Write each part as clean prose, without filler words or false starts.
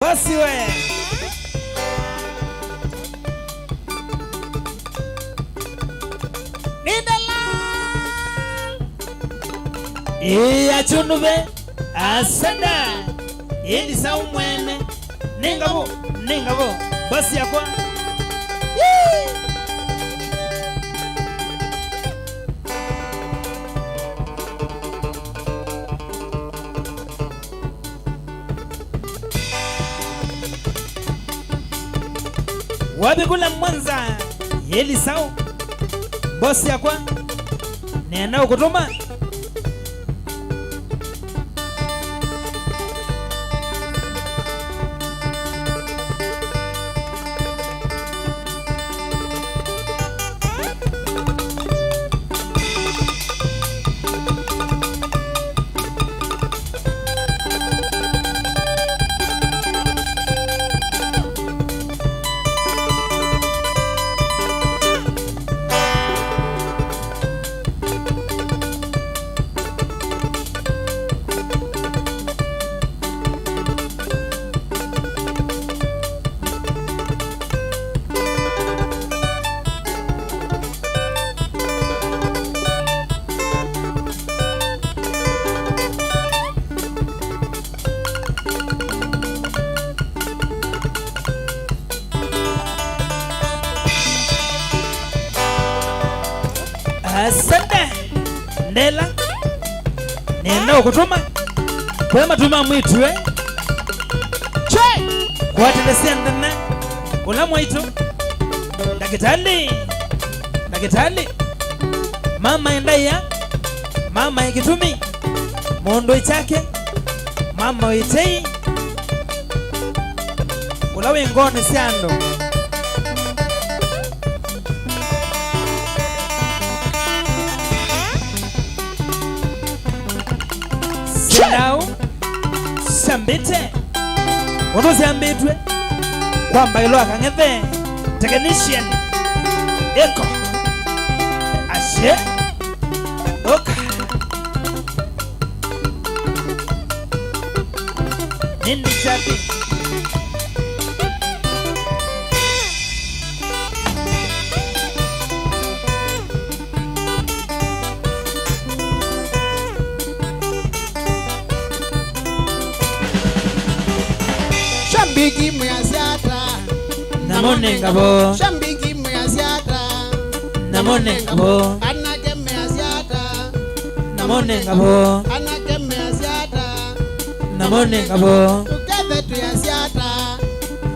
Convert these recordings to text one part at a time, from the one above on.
Basi we Nidala achunube asada Yedi sa umwene Ningabo Basi yakwa Wabikula Mwanza Yeli sao Bosi yakwa Nena ukutuma Asante Ndela Nena ukutuma Kwa matuma mwitu Chai Kwa telesia ndana Kula mwitu Dakitali Mama endaya Mama ikitumi Mondo ichake Mama itei Kula wengone siando Now, Sambite Wonozi ambitwe Kwamba ilo akangeve Technician Eko Ashe Oka Nindi chapi Shambiki muyasiata Namone ngabo Shambiki muyasiata Namone ngabo Anake muyasiata Namone ngabo Anake muyasiata Namone ngabo Together tuyasiata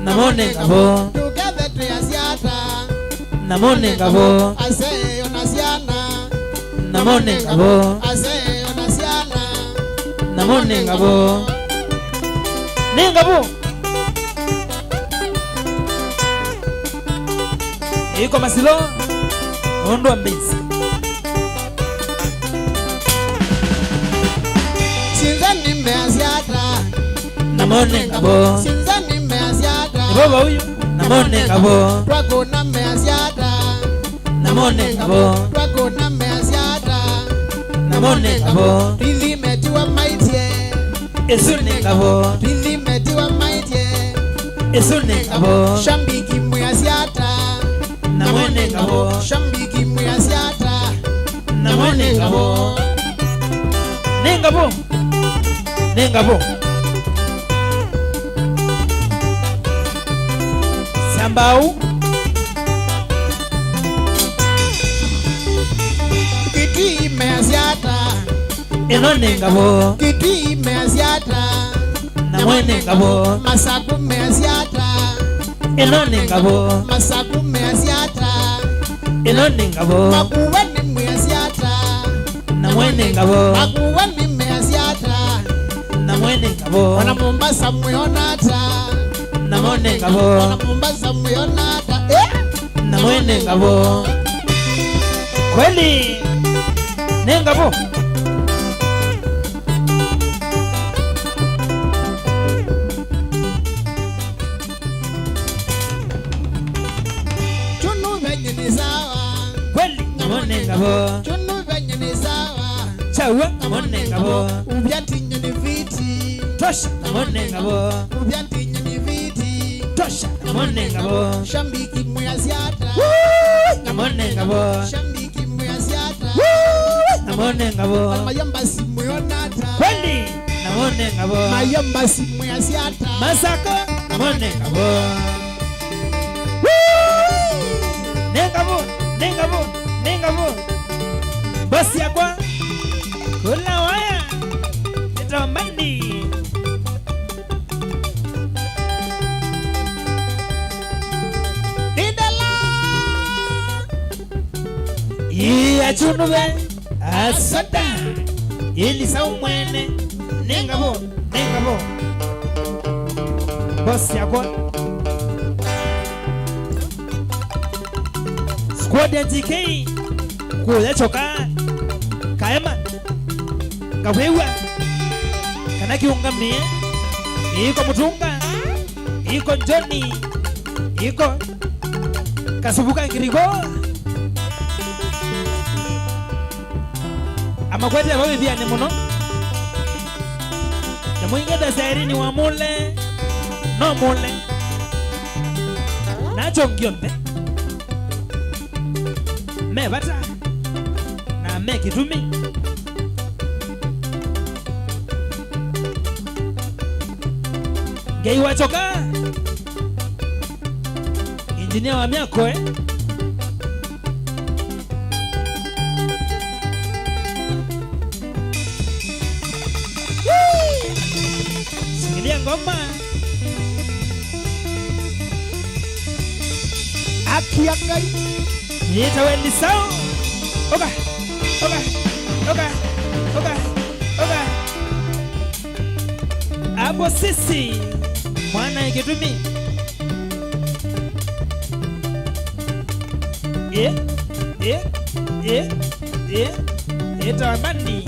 Namone ngabo Together tuyasiata Namone ngabo Ase yonasiana Namone ngabo Ase yonasiana Namone ngabo Ningabo Iko masilo Ondo ambizi Sinzani meyasiata Namone ngabo Sinzani meyasiata Baba huyu Namone ngabo Twako na meyasiata Namone ngabo Twako na meyasiata Namone ngabo Pili metiwa maitie Esune ngabo Pili metiwa maitie Esune ngabo Shambiki muyasiata Namone ngabo Shambiki muyasiata Namone ngabo Nengabo Sambau Kiti muyasiata Enone ngabo Kiti muyasiata Namone ngabo Masaku muyasiata Enone ngabo Masaku muyasiata Enone ngabo Makuweni muyasiata Namone ngabo Makuweni muyasiata Namone ngabo Wana Mombasa muyonata Namone ngabo Wana Mombasa muyonata Namone ngabo Kweli Nengabo Chunu venye ni sawa Kweli Namone ngabo Chunu venye ni sawa Chawa Namone ngabo Ubyati nyoni viti Tosha Namone ngabo Ubyati nyoni kutosha. Namone ngabo. Shambiki muyasiata. Namone ngabo. Shambiki muyasiata. Namone ngabo. Mayamba si muyonata. Kweli. Namone ngabo. Mayamba si muyasiata. Masako. Namone ngabo. Nengabo, nengabo, nengabo. Basi yakwa. Kula waya. Nitamani. Didala. Iya chunube. Asada. Ili saumwene. Nengabo, nengabo. Basi yakwa. Squad NTK. Kule choka. Kaema. Kawewa. Kana kiungamie. Iko Mutunga. Iko Johnny. Iko Kasubuka Ngirigo. Amakwete bawe bia ne muno. Na mwingeda sairi ni wa mule. No mule. Nacho ngionde. Me bata. Na me kitumi. Gei wachoka. Engineer wa miako Singilia ngoma. Akiangai. Yeta wendi sao. Oka. Oka. Oka. Oka. Oka. Abo sisi. Mwana ikitumi. Eta wamani.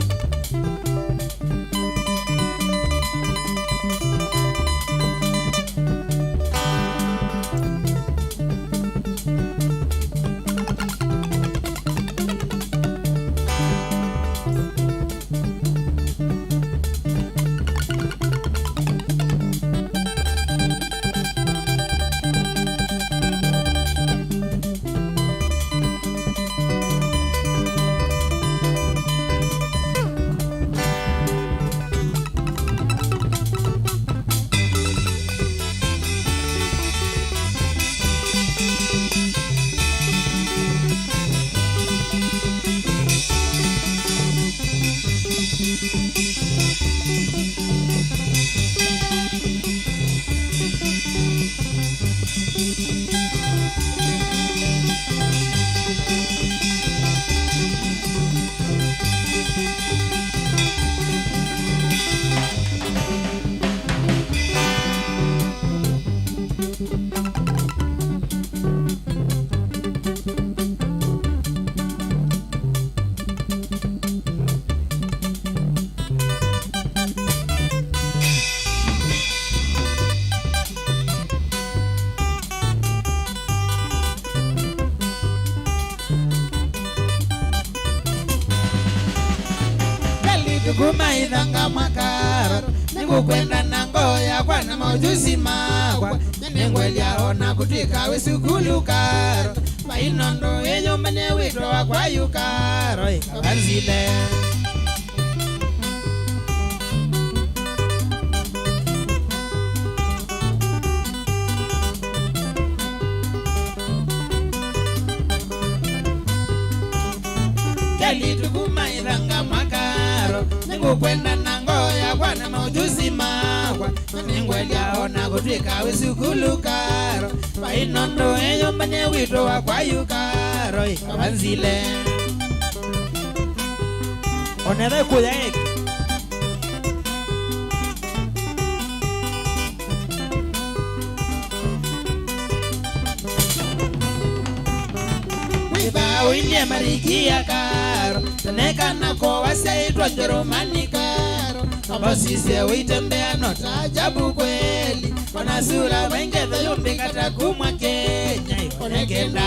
Tukuma idhanga makaro. Niku kwenda nangoya kwa na maujuzi makwa. Nengwelia ona kutika wisukulu karo. Mainondo enyo mene wito wakwa yukaro. Ikawanzile. Kali tukuma idhanga makaro. Niku kwenda nangoya kwa na maujuzi makwa. Nengwelia ona kutika wisukulu karo. Mainondo enyo mene wito wakwa yukaro. Ikawanzile. Onere kuya eki. Winye marikia karo. Teneka nako waseitwa Jerumani karo. Kamba sisi uitembea nota ajabu kweli. Kona sura wengeza yumbi kata kumwa Kenya. Ikonekenda.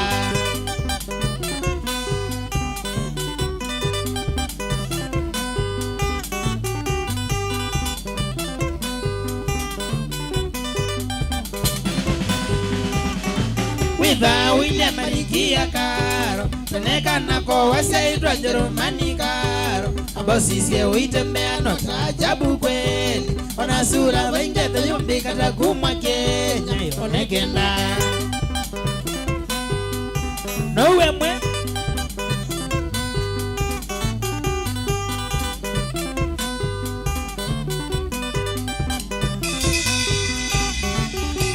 Witha William Marikia Karo Teneka nako wasaitwa Jerumani Karo Abosi siye uitembea nota ajabu kweli Ona sura vaingete yumbi kata kumwa Kenya Onekenda Nowe mwe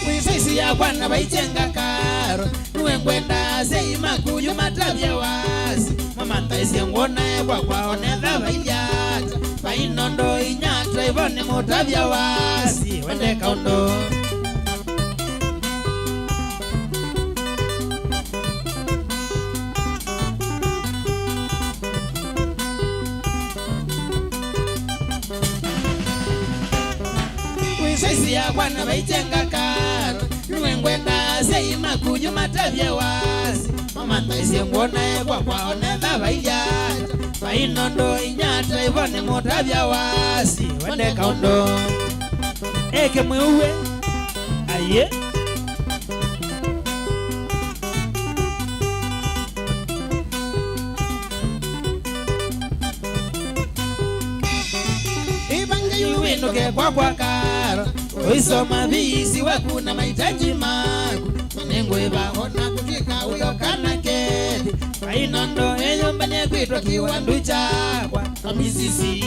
Wisisi ya kwana vaichenga Karo Nuwe ngwenda sei makuyu matabia wasi Mama taisi ngona kwa onetha vailiata Vainondo inyatra ivone mutabia wasi Wende kaundo Wisisi ya kwana vaichenga Karo Nuwe ngwenda sei makuyu matabia wasi Mama taisi ngona kwa onetha vailiata Vainondo inyatra ivone mutabia wasi Wende kaundo Eke mwewe Aye Ibange yuwinuke kwa Karo Uisoma visi wakuna mahitaji maku Manengo ibahona kutika uyo kana kedi Vainondo eyombane kwitwa kiwandu chakwa Amisisi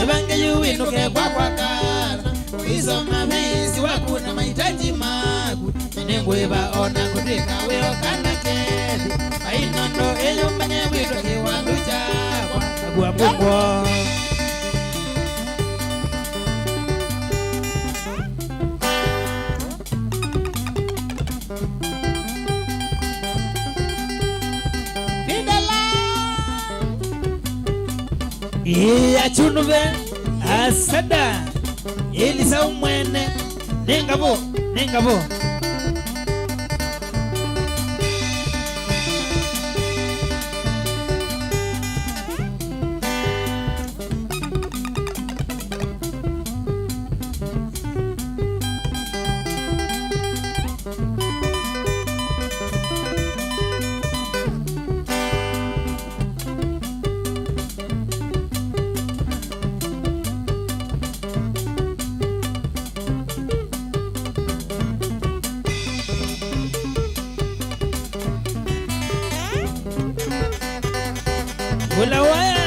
Ibange yuwinuke kwa Karo Uisoma visi wakuna mahitaji maku Manengo ibahona kutika uyo kana kedi Vainondo eyombane kwitwa kiwandu chakwa Agua mbungwa Iya chunuve asada Elisa umwene Nengabo Ulawaya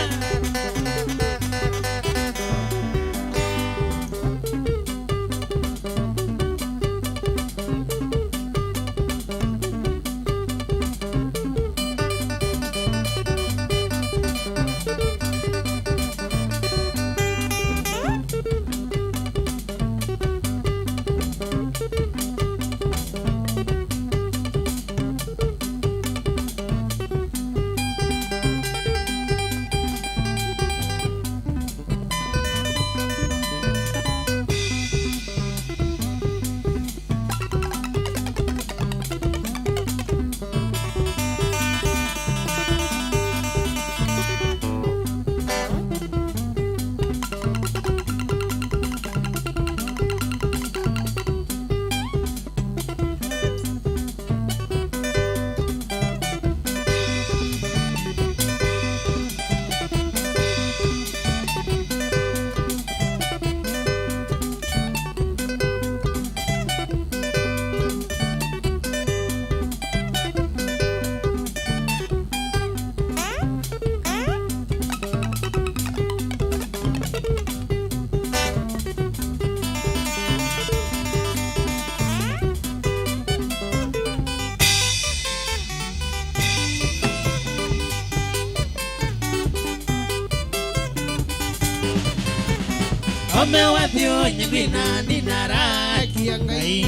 Ome wapyo nyingwina ninaraki yangai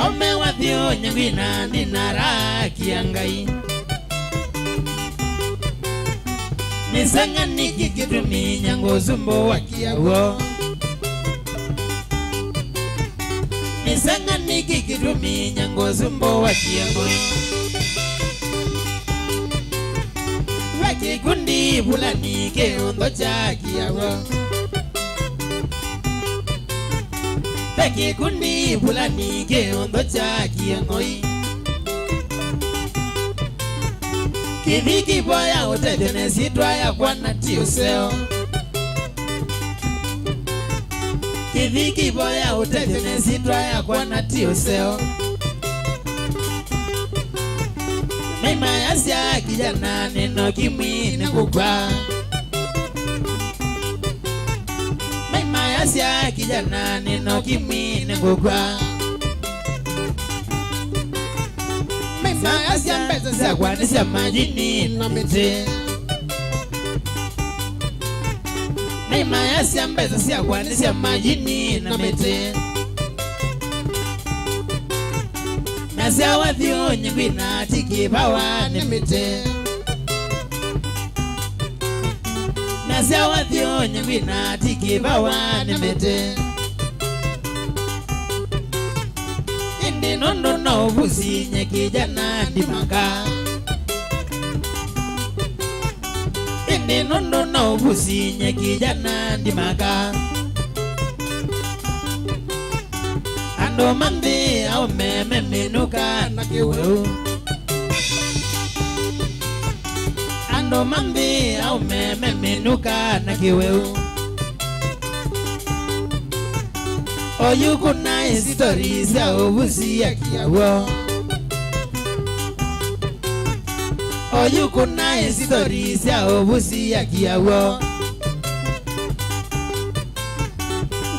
Ome wapyo nyingwina ninaraki yangai Nisanga nikikitumi nyango zumbo wakiago Sanga niki kirumi nyango zumbo wa kiengo Waki kundi bulani ke ondo chaki yawo Waki kundi bulani ke ondo chaki yangoi Kiviki boya utedene sitwa ya kwa natio seo Kiviki boya utedene sitwa ya kwa natio seo Mima yasia kijana neno kimwine kukwa Mima yasia kijana neno kimwine kukwa Mima yasia mbeza siya kwa nisia majini na mete Mima yasia mbeza siya kwa nisia majini na mete Nasia wathio nyingwina tiki bawa nemete Nasia wathio nyingwina tiki bawa nemete Indi nondo na ubusi nye kijana ndimaka Indi nondo na ubusi nye kijana ndimaka Ando mandi au meme minuka na kiweu Ando mandi au meme minuka na kiweu Oyuku na historis ya ubusi ya kiawo Oyuku na historis ya ubusi ya kiawo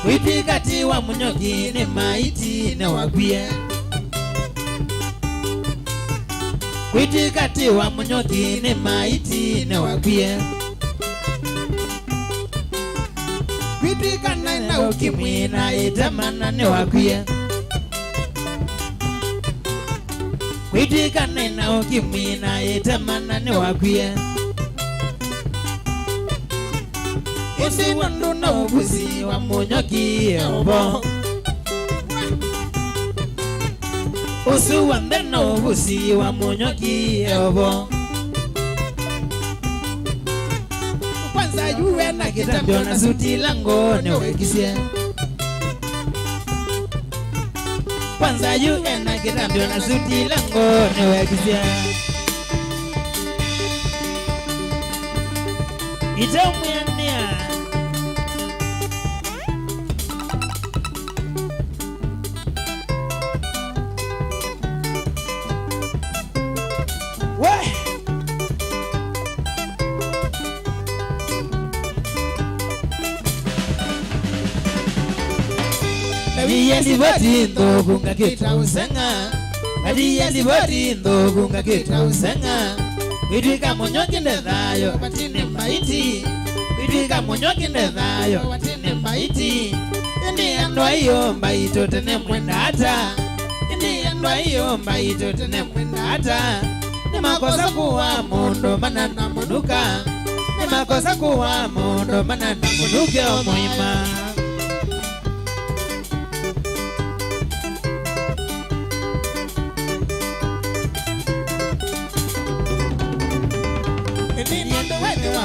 Witikati wa munyoki ne maiti ne wagwie Witikati wa munyoki ne maiti ne wagwie Witikana na ukimwi na itamana ne wagwie Witikana na ukimwi na itamana ne wagwie Isi wandu na ubusi wa munyoki obo Usu wande na ubusi wa munyoki obo Kwanza yuwe na kitambio na suti lango ne wekisie Kwanza yuwe na kitambio na suti lango ne wekisie Itamu ya nia Yendi boti ndo kunga kita usanga Adi yendi boti ndo kunga kita usanga Idika munyoki ndezayo watine maiti Idika munyoki ndezayo watine maiti Indi andwa iyo mbaito tene mwenda hata Indi andwa iyo mbaito tene mwenda hata Ni makosa kuwa mundo manana munuka Ni makosa kuwa mundo manana munuke omuima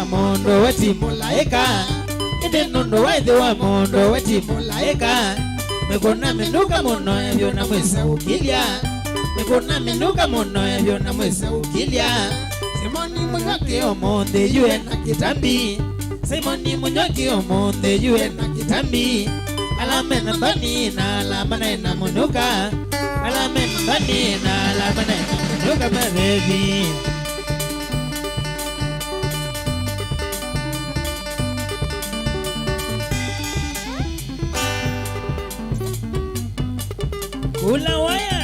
Mondo wati mulaika Inde nondo waithe wa mondo wati mulaika Mekona menuka mono evyo na mwesa ukilia Mekona menuka mono evyo na mwesa ukilia Simoni munyoki omonde yue na kitambi Simoni munyoki omonde yue na kitambi Alame na mbani na alamana na munuka Alame na mbani na alamana na munuka marevi Ula waya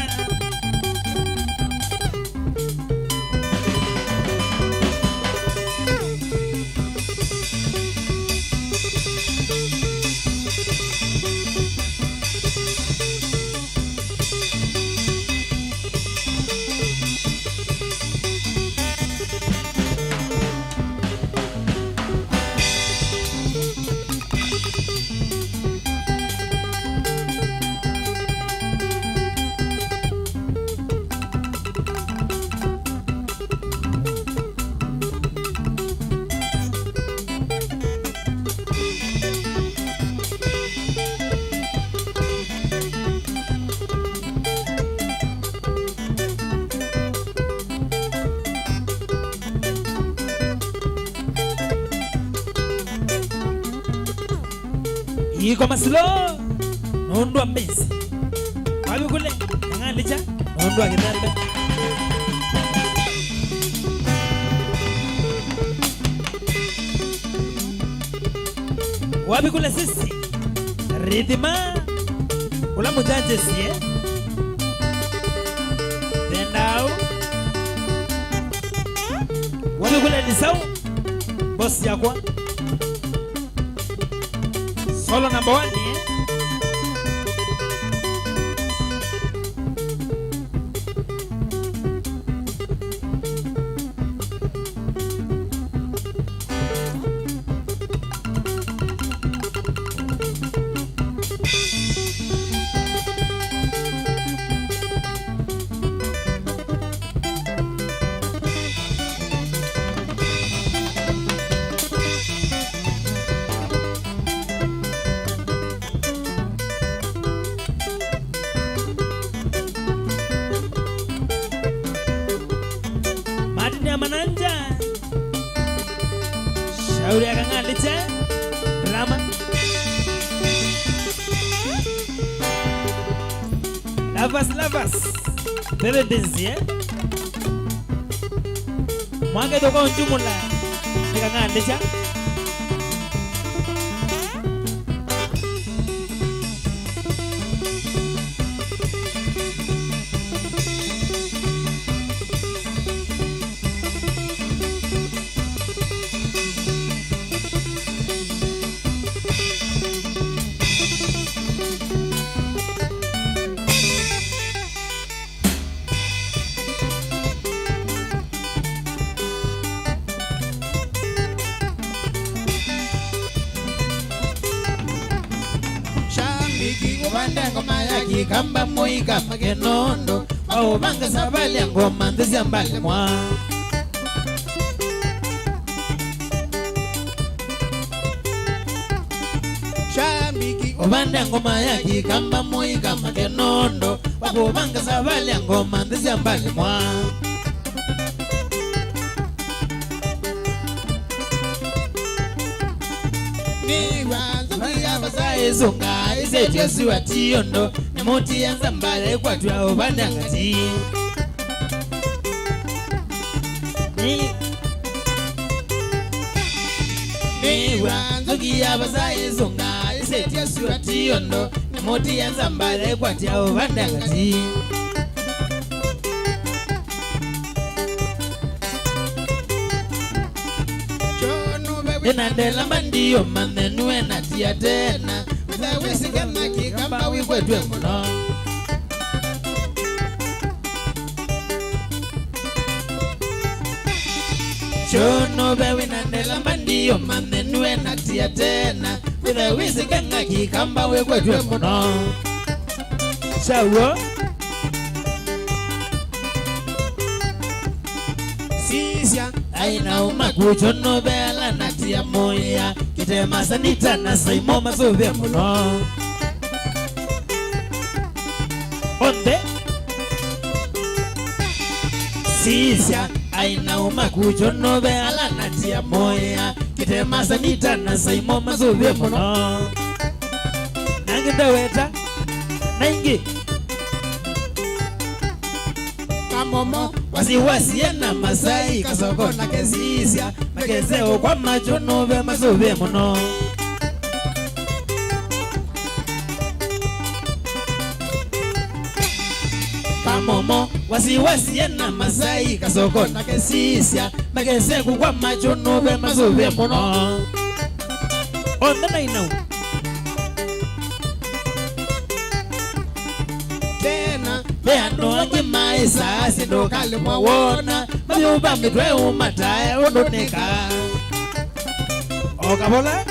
iko masilo nondwa mbezi wapi kule ngalicha nondwa kitembe wapi kule sisi ridhima kula mujanje sie tendao wapi kule nisau boss yakwa solo number 1 mananja shauri akangalicha drama lavas bebe benzi mwage toko njumula akangalicha Ubanda ngoma yaki kamba moika magenondo au banga sabali ngoma ndezi ambale mwa Shambiki ubanda ngoma yaki kamba moika magenondo au banga sabali ngoma ndezi ambale mwa Zunga isetia siwa tiyondo Nemoti ya nzambale kwa tuwa ubanda ngati Niwa nzuki ya bazaye zunga isetia siwa tiyondo Nemoti ya nzambale kwa tuwa ubanda ngati Nandela mandiyo manenue natia tena Wisi kama kikamba wikwe muno Chono bewi nandela mandiyo manenue natia tena Wisi kama kikamba wikwe muno Shawo Sisya aina umakucho no bela natia moya Kitema sanita na saimo mazove muno Onde Sisya aina umakucho no bela natia moya Kitema sanita na saimo mazove muno Nangida weta Nangi Kamomo wasiwasi na masai kasoko na kesisya Makezeo kwa macho nove mazove muno Kamomo wasiwasi na masai kasoko na kesisya Makezeo kwa macho nove mazove muno Onda na inau Beano ange maisa sindo kali mwawona Mabiuba midwe umatae unoneka Okabola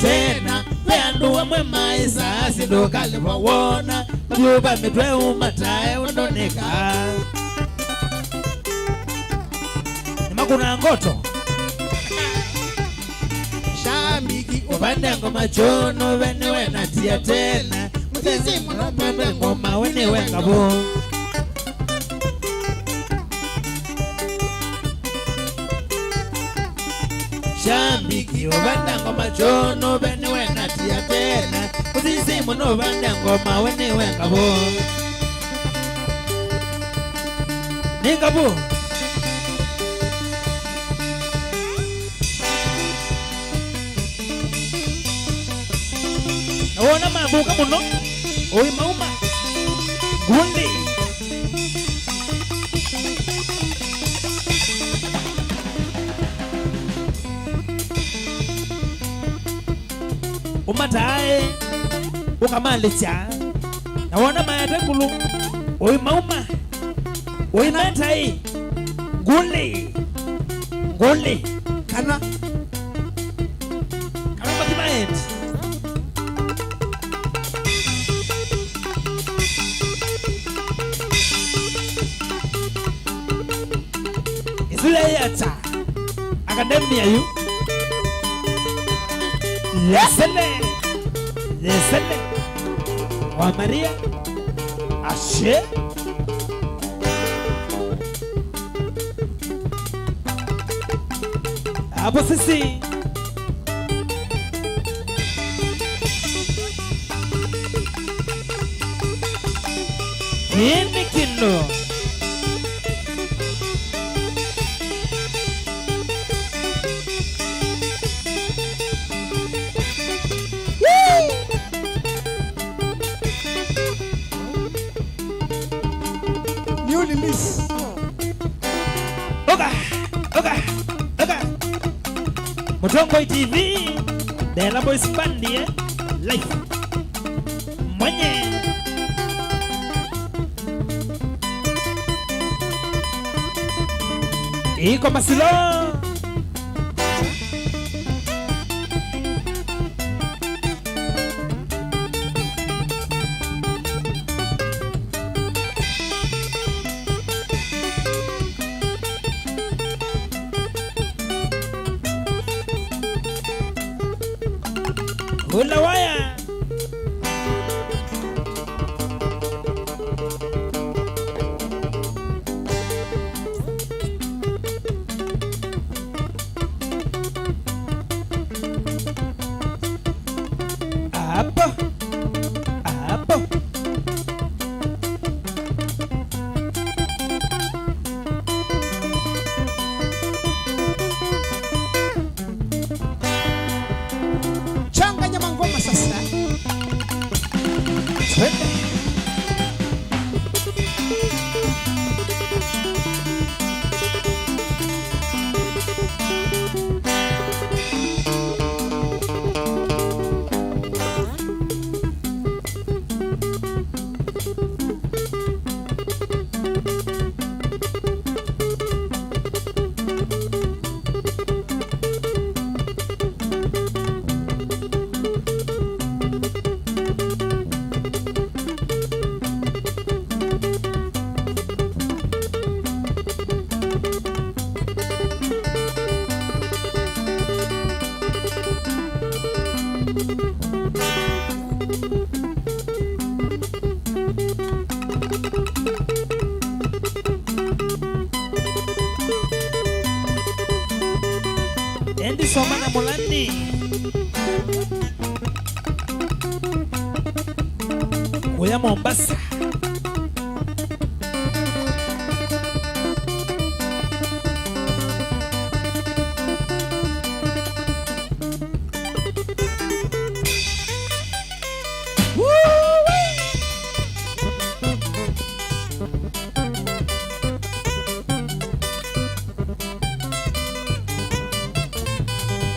Tena Beano amwe maisa sindo kali mwawona Mabiuba midwe umatae unoneka Nimakuna ngoto Shambiki ubanda ngoma chono wenewe natia tena Mutezi mwanapende ngoma wenewe ngabo Shambiki obanda ngoma chono bene wena tia tena Usisi muno banda ngoma wene wenga bo Ninga bo Naona mabuka muno Oi mauma Gundi Umatae ukamalicha naona mayatekulu oi mauma oi matai nguli kana bakimaet isule yata akademia yu Lesele wa Maria Ashe Hapo sisi Nini kino Mutongoi TV Bella Boys Bandi Life Mwenye Iko Masilo Hula waya Apa Endi soma na mulandi Kuya Mombasa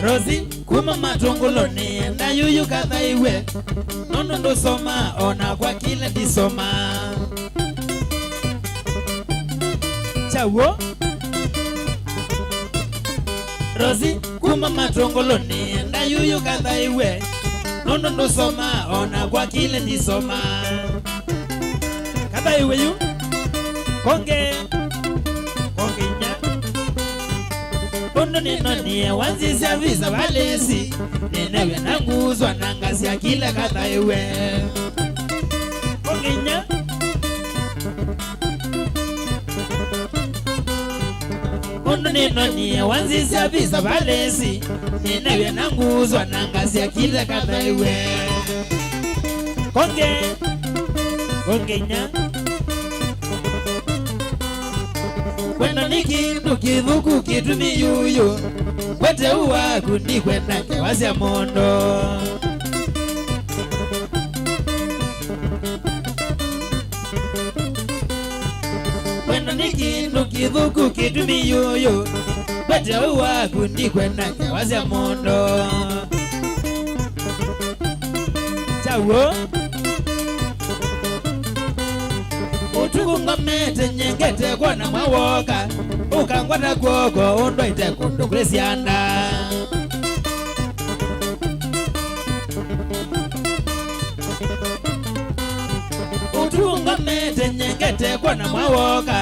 Rosie kuma matongoloni na yuyu kadha iwe nono ndo soma ona kwa kile disoma Chawo Rosie kuma matongoloni na yuyu kadha iwe nono ndo soma ona kwa kile disoma Kadha iwe yu konge nya Bono ninonie wanzizi ya visa walezi Nenewe nanguzwa nangasi ya kila kadha iwe Konginya Mundu ninoni wanzisya visa valesi ninewe nanguzwa nangasya kile kathaiwe konge nya kwenda ni kindu kithuku kitumi yuyu kwete uwaku ndi kwenda kewasya mondo kwenda ni kindu kithuku kitumi yuyu kwete uwaku ndi kwenda kewasya mondo chawo utuku ngomete nyengete kwana mwawoka ukangwata kwoko undwaite kundu kulesyanda utuku ngomete nyengete kwana mwawoka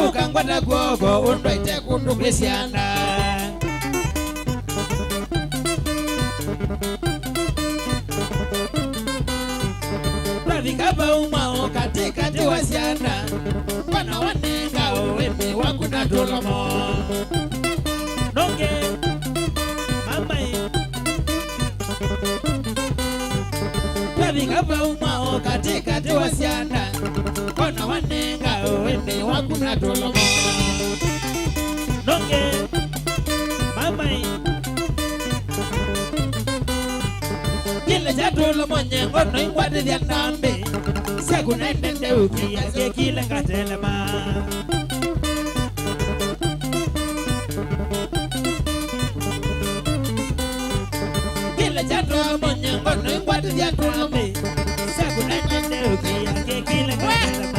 ukangwata kwoko undwaite kundu kulesyanda Vikapa umao katikati wa sianda wana wanenga owemi wakuna dolomo Nonge mamai Vikapa umao katikati wa sianda wana wanenga owemi wakuna dolomo Nonge mamai Kile chatulo mwenye ngono ingwati vya ndambi Siaku naendende ukia kile ngatelema Kile chatulo mwenye ngono ingwati vya ndambi Siaku naendende ukia kile ngatelema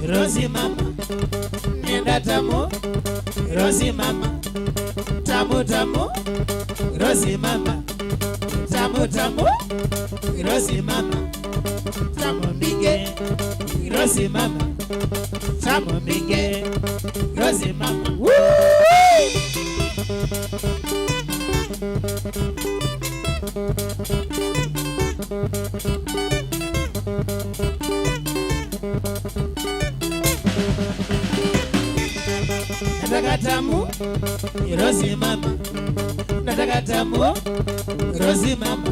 Rosi mama, nenda tamu, Rosi mama, tamu tamu, Rosi mama, tamu tamu, Rosi mama, tamu minge, Rosi mama, tamu minge, Rosi mama. Woo! Nataka tamu, Rosi mama. Nataka tamu, Rosi mama.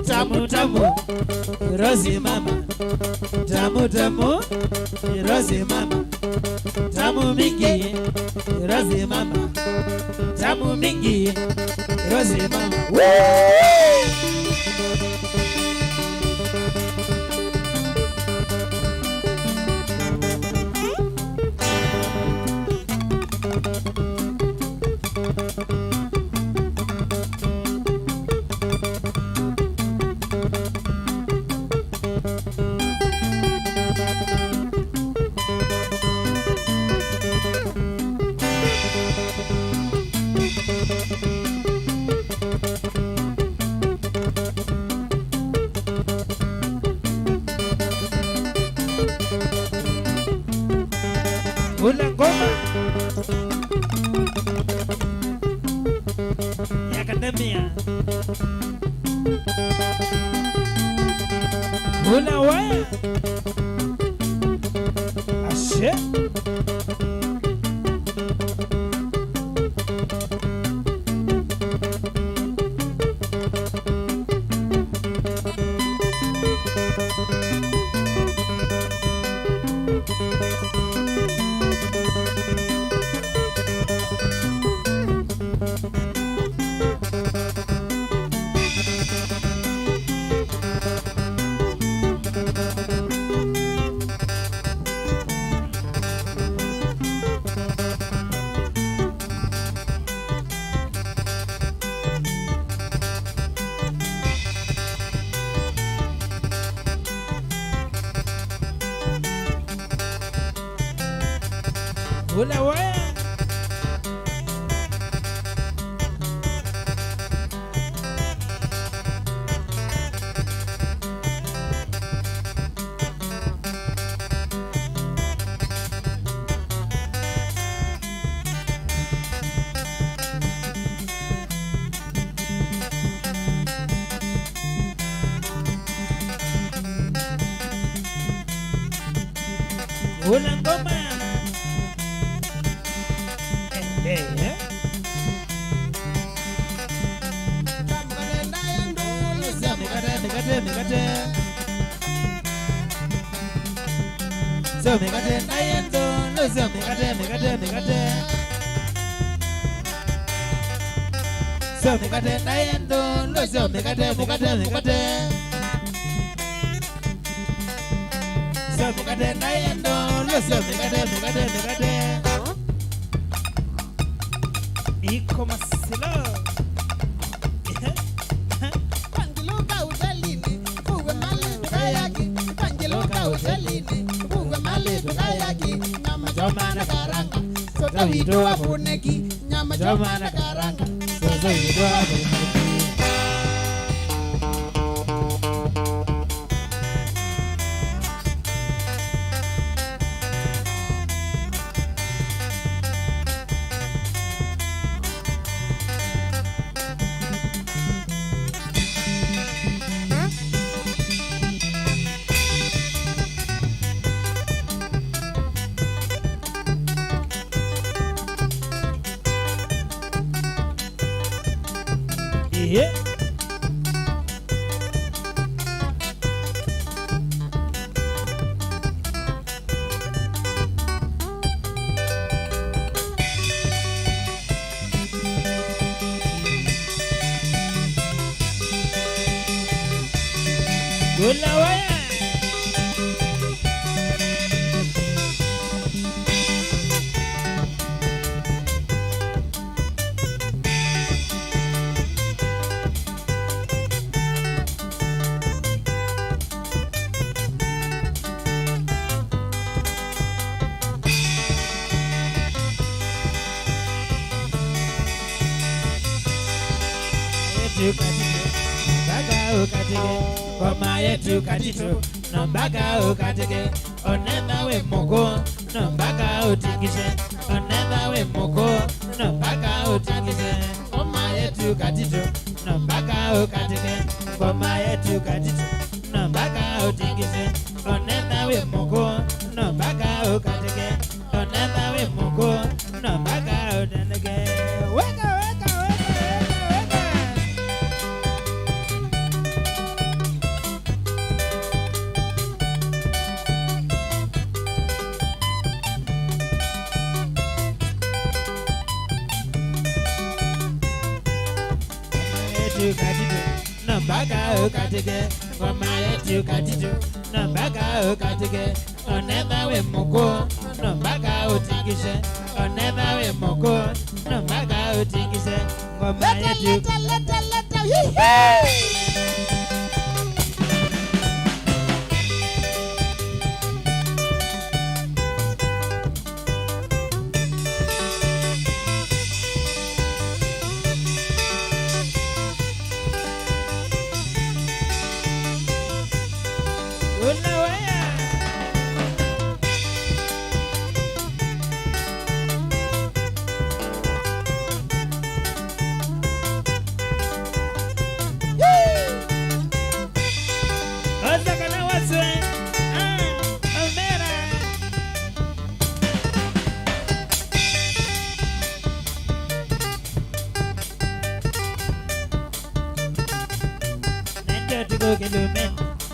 Tamu tamu, Rosi mama. Tamu tamu, Rosi mama. Tamu mingi, Rosi mama. Tamu mingi, Rosi mama. Woo! Una ngoma ya akademia, una waya ashe una waya una ngoma so megate ndayendo no so megate so megate ndayendo no so megate so megate ndayendo no so megate iko masilo Pangiluka utalini uwe mali tukayaki Pangiluka utalini uwe mali tukayaki Nyama choma na karanga Soto wido wa puneki Nyama choma na karanga Soto wido wa puneki yeah. Gula waya baga ukatike koma yetu katito no baga ukatike onena we moko no baga utikise onena we moko no baga utikise koma yetu katito no baga ukatike koma yetu katito no baga utikise onena we moko no baga ukatike onena we moko no baga utikise weka Nambaga ukatike, koma yetu katito. Nambaga ukatike, onema we moko. Nambaga utikise, onema we moko. Nambaga utikise, koma yetu. Leta,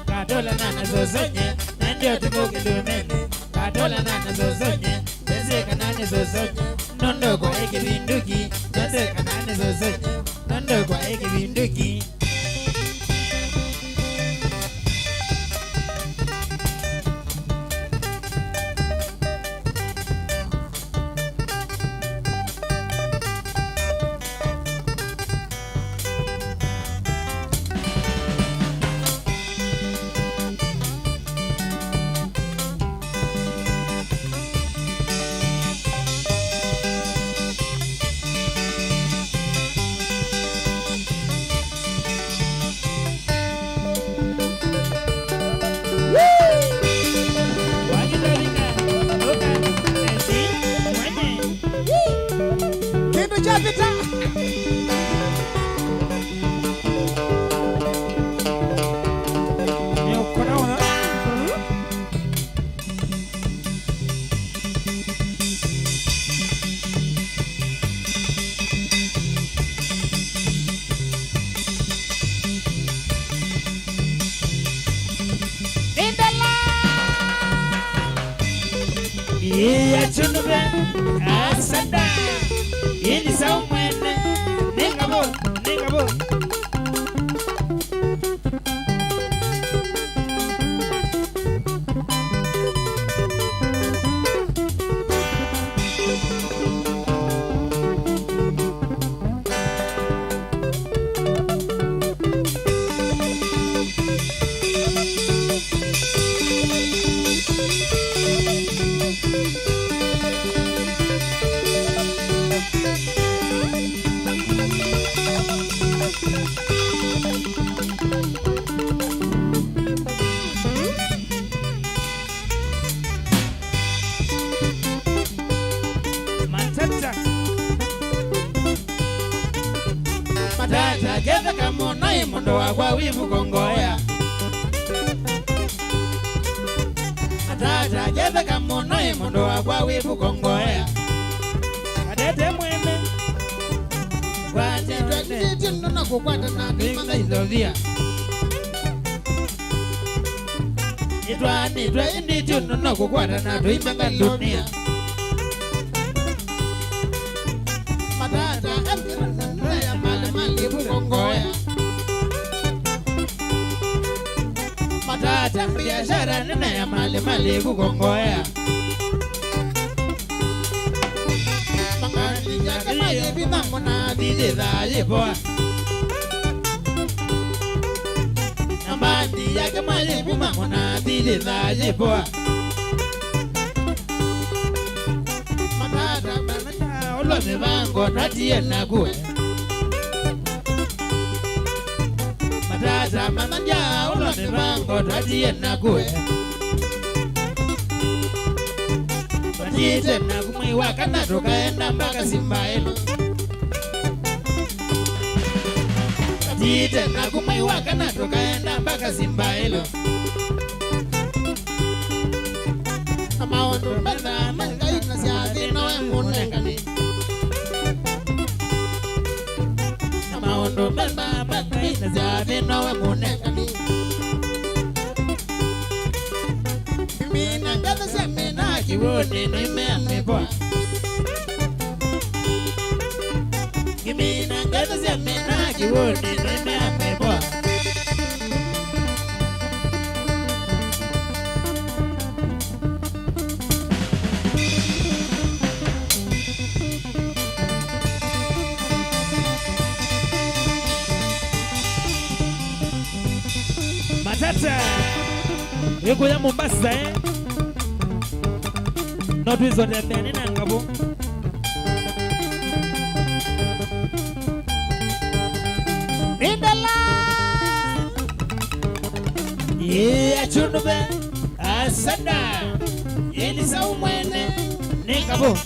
Kadola nana zozonye, nandio tukoke lumene. Kadola nana zozonye, tezeka nane zozonye. Nondo kwa eke binduki, tezeka nane zozonye. Nondo kwa eke binduki. iya chunube asada ini saumene ningabo matata getha kamona imondo wakwa wivu kongoya matata getha kamona imondo wakwa wivu kongoya adete mwene wate tino na kukwata na ndinga izovia itwani twa indi tino na kukwata na tuimanga dunia matata ya mali kukongoya matata biashara nene ya mali kukongoya mangani ya mali bimambo na dide dhaje poa nambandi ya mali bimambo na dide dhaje poa matata ulome bango natie nakuwe matata mamanja ulome bango natie nakuwe batite nakumwi wakana tukaenda mpaka Simbaelo batite nakumwi wakana tukaenda mpaka Simbaelo amaondo mbeza mangai na siazi na wemunengani amaondo mbeza mangai na siazi na wemunengani mina ngada semena kiwone no imeamepoa kimina ngada semena kiwone no imeamepoa matata yuko ya Mombasa not wizo ndani na ngabo Nindala yeah chunube asada ili saumwene ningabo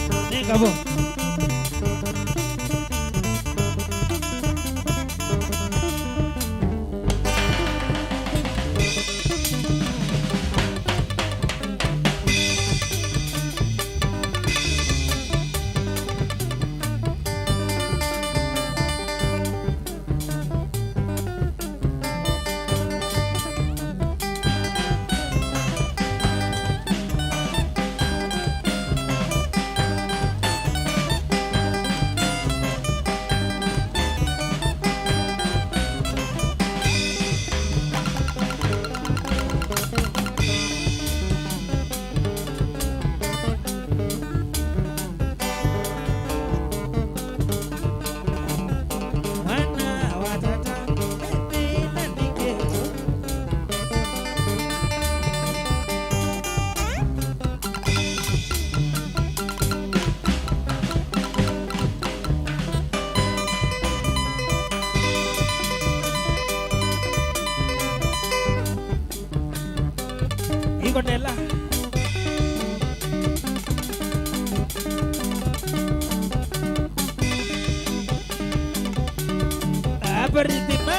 Nela Aberdima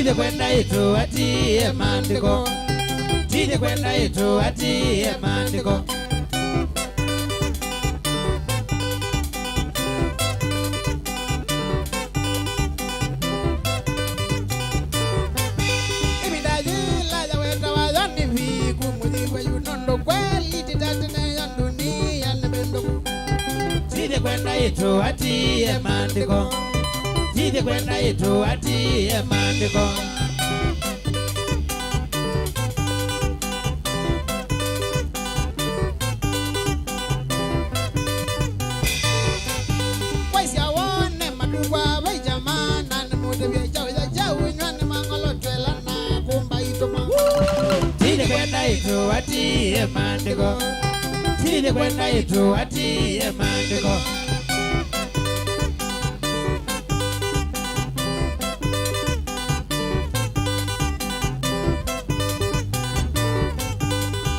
tide kwenda itu atie maandiko, tide kwenda itu atie maandiko. Tide kwenda itu atie maandiko, tide kwenda itu atie maandiko. Waisi awone madugwa wejamana nimudebye jau nywani mangolo twela na kumba itoma. Tide kwenda itu atie maandiko, tide kwenda itu atie maandiko.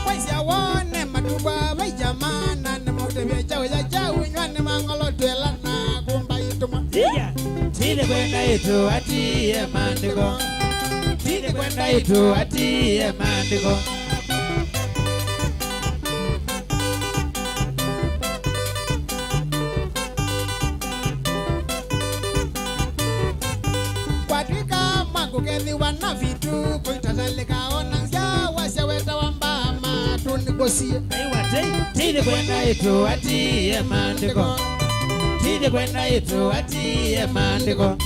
Waisi awone madugwa wejamana nimudebye jau nywani mangolo twela na kumba itoma. Tide kwenda itu atie maandiko, tide kwenda itu atie maandiko. Kwadika makukethi wana vitu kuitathalika onanzia wasya weta wamba matunigosie. Tide kwenda itu atie maandiko, tide kwenda itu atie maandiko.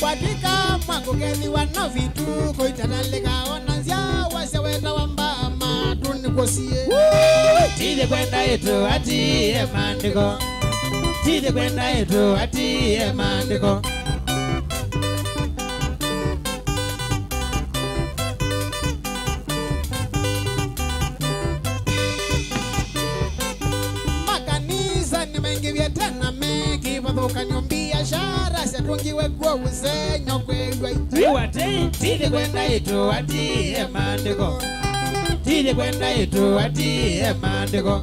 Kwadika makukethi wana vitu kuitathalika onanzia wasya weta wamba matunigosie. Tide kwenda itu atie maandiko, tide kwenda itu atie maandiko. Makanisa ni mengi vyetana mengi vathukanyo biashara syatungiwe kwa usenyo kwegwa. Tide kwenda itu atie maandiko, tide kwenda itu atie maandiko.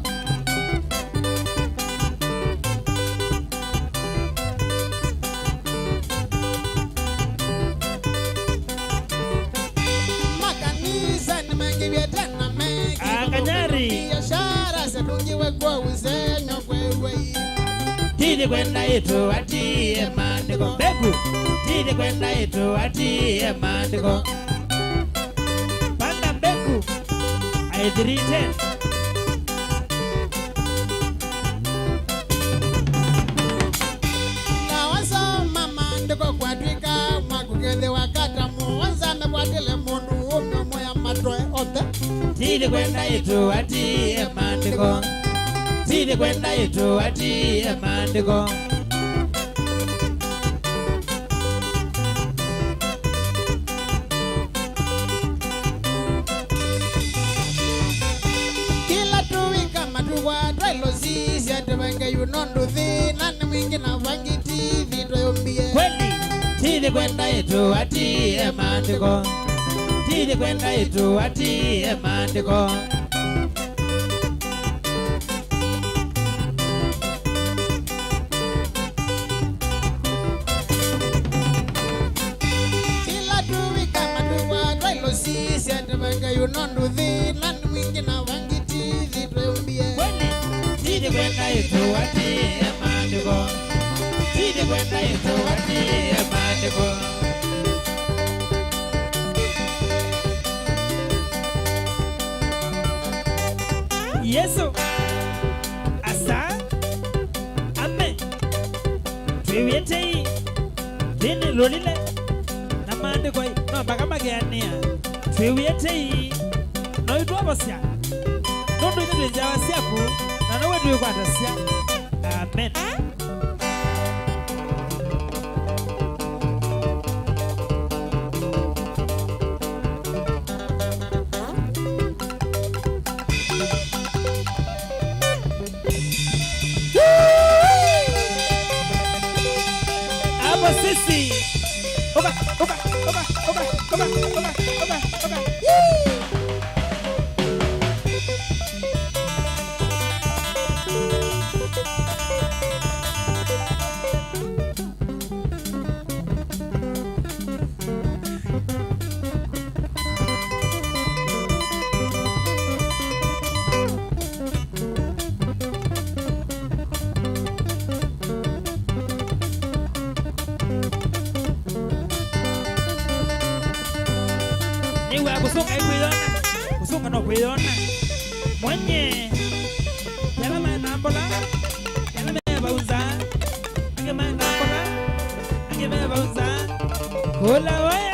Makanisa ni mengi vyetana mengi Kanyari. biashara syatungiwe kwa usenyo kwegwa. Tide kwenda itu atie maandiko. Mbegu. Tide kwenda itu atie maandiko. Panda mbegu. Aidrite. Na wasoma maandiko kwadwika makukethi wakata muwanza mebwatile mundu ume moya matoe othe. Tide kwenda itu atie maandiko, tide kwenda itu atie maandiko. Kila tuwika matuwa trailosi siatevenge yunonduthi nani mwingi na vangiti vito yombie. Kweli. Tide kwenda itu atie maandiko, tide kwenda itu atie maandiko. Kila tuwika matuwa trailosi siatevenge yunonduthi nani mwingi na vangiti vito yombie. Kweli. Tide kwenda itu atie maandiko, tide kwenda itu atie maandiko. Yesu asa ame twiwetei thini lulile na maandiko no mpaka magiania twiwetei no itwavosya nundu ithu twinjawa syaku na nowe twikwatasia. Amen. Sisi. Oka. no kuyona mwenye yana manambola yana mebauza age manambola age mebauza hola waya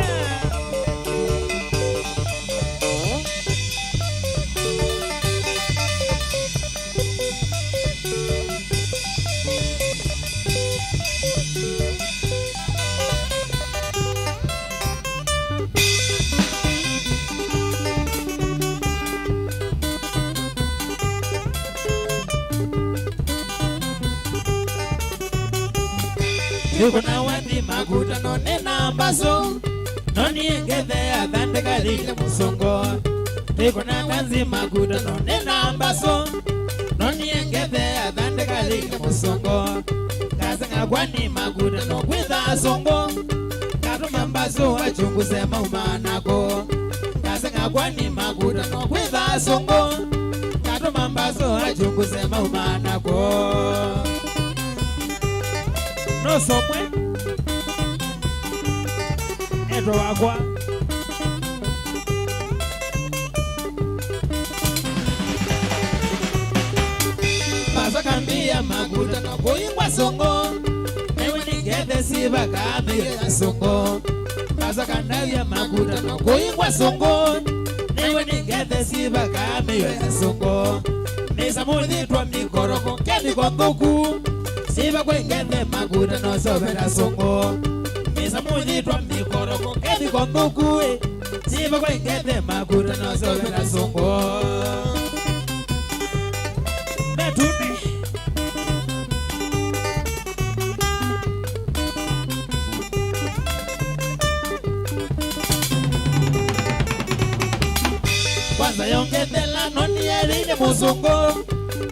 Kuna wati maguta no nena mbaso Noni engeze adhande kalile musongo Kuna kanzi maguta no nena mbaso Noni engeze adhande kalile musongo Kasanga kwani maguta no kwitha songo Katuma mbaso wachungu sema umanako Kasanga kwani maguta no kwitha songo Katuma mbaso wachungu sema umanako No somwe Edo wagwa Basa kambia maguta na kuingwa songo Ewe ningeze siva kame ya songo Basa kambia maguta na kuingwa songo Ewe ningeze siva kame ya songo Misa mulitwa mikoroko kemi kwa mbuku Siva kwengeze maguta no sobera songo Misa mulitwa mikoroko kemi kwa mbuku Siva kwengeze maguta no sobera songo Metune Kwanza yongezela noni erine musongo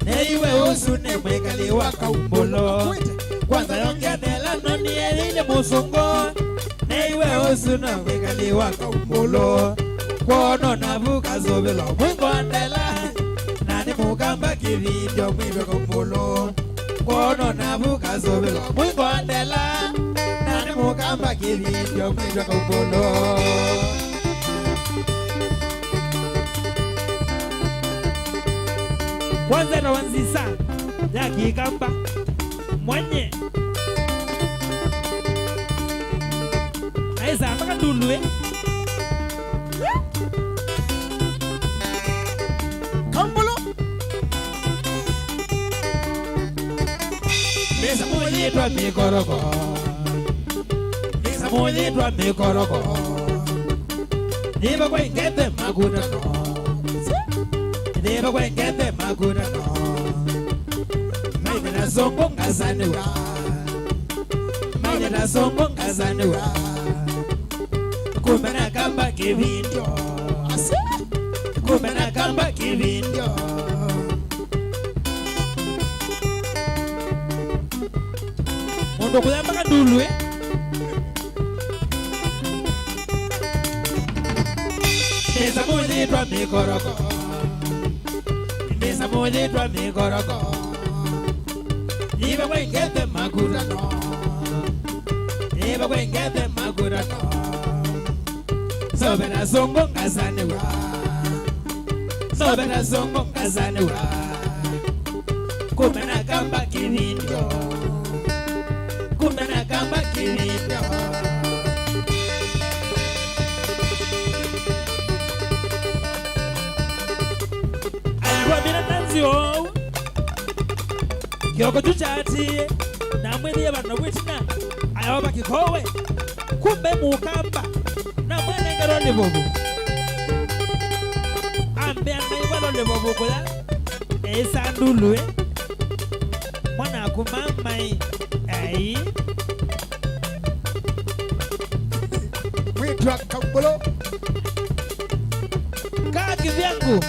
Neiwe usune mwekali waka umbolo Kwanza yongezela noni erine musongo Neiwe usune mwekali waka umbolo Kono navuka zobelo mwingo andela Nani mukamba kividio mwibe kumbolo Kono navuka zobelo mwingo andela Nani mukamba kividio mwibe kumbolo Kwanza na wanzisa ya kikamba mwenye Aisa apaka dulu Kambolo Misa mujitwa mikoroko Misa mujitwa mikoroko Niba kwa ingete maguda no Niba kwa ingete maguda no Maine na songo ngazanewa Maine na songo ngazanewa Kumena kamba kivindio Kumena kamba kivindio Mundo kuyamba kadulu Nisa mujitwa mikoroko Nisa mujitwa mikoroko Niba kwa ingete maguda no Niba kwa ingete maguda no Sobera songo ngazanewa Sobera songo ngazanewa Kumena kamba kivindio Kumena kamba kivindio Alikuwa mina tanzio Kyoko chuchati Na mweli ya bano witina Ayawa kikowe Kumbe mukamba Na mwene ngero libobu Ambe anga ibalo libobu kula Esa ndulu Mwana kumamai Ai Mwitwa Kambolo Kaa kivyangu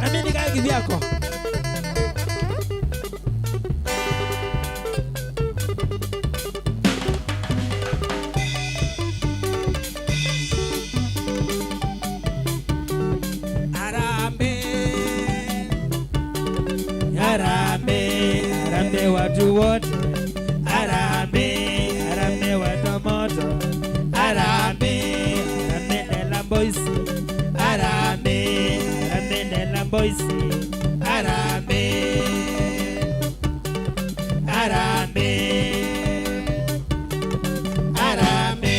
Na mimi kaa kivyako Arambe watu wote Arambe watu moto Arambe Ela boys Arambe Lamboisi. Arambe, arambe, arambe,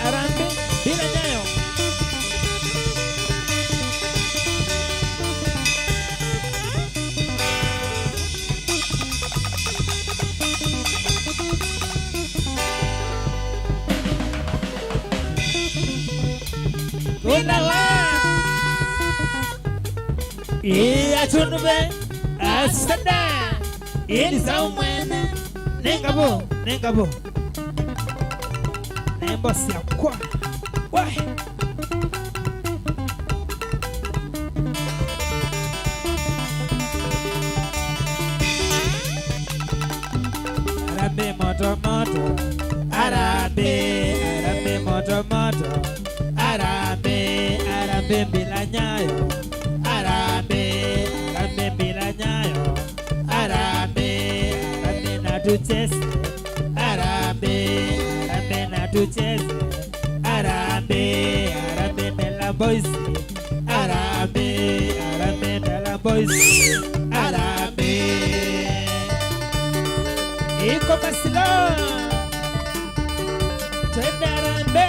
arambe, bila nyayo. Iya chunube asada ini saumwene nengabo nembo siakwa wai arabe moto arabe moto arabe bila nyayo Arambe bila nyayo Arambe na tucheze Arambe na tucheze Arambe na Lamboisi Arambe na Lamboisi Arambe iko basilo twende Arambe